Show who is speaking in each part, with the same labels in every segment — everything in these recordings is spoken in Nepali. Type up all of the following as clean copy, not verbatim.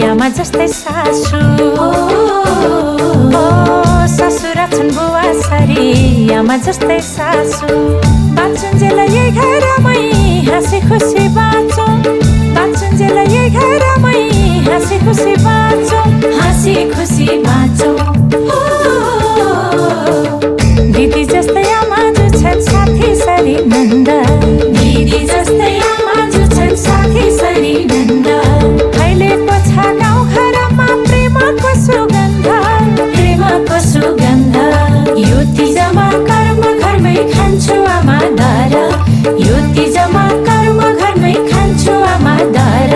Speaker 1: आमा जस्तै सासु ससुरा छन् बुवा सरी आमा जस्तै सासु बाँचुन्जेल यही घरमै हाँसी खुसी बाँचौँ बाँचुन्जेल यही घरमै हाँसी खुसी बाँचौँ हाँसी खुसी बाँचौँ दिदी जस्तै आमा जो छन् साथी सरी नन्द दिदी जस्तै आमा जो छन् साथी सरी नन्द फैलेको छ गाउँ घरमा प्रेमको सुगन्ध प्रेमको सुगन्ध यो तिजमा कर्म घरमै खान्छु आमा दर यो तिजमा कर्म घरमै खान्छु आमा दर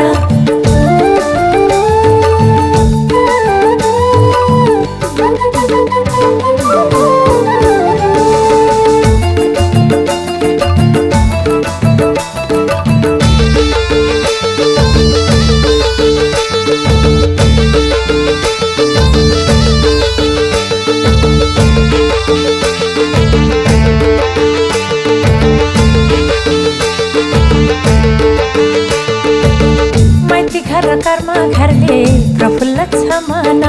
Speaker 1: कर्म घरले प्रफुल्ल छ मन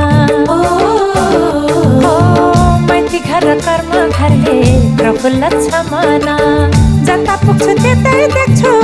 Speaker 1: माइती घर कर्म घरले प्रफुल्ल छ मन जता पुग्छु त्यतै देख्छु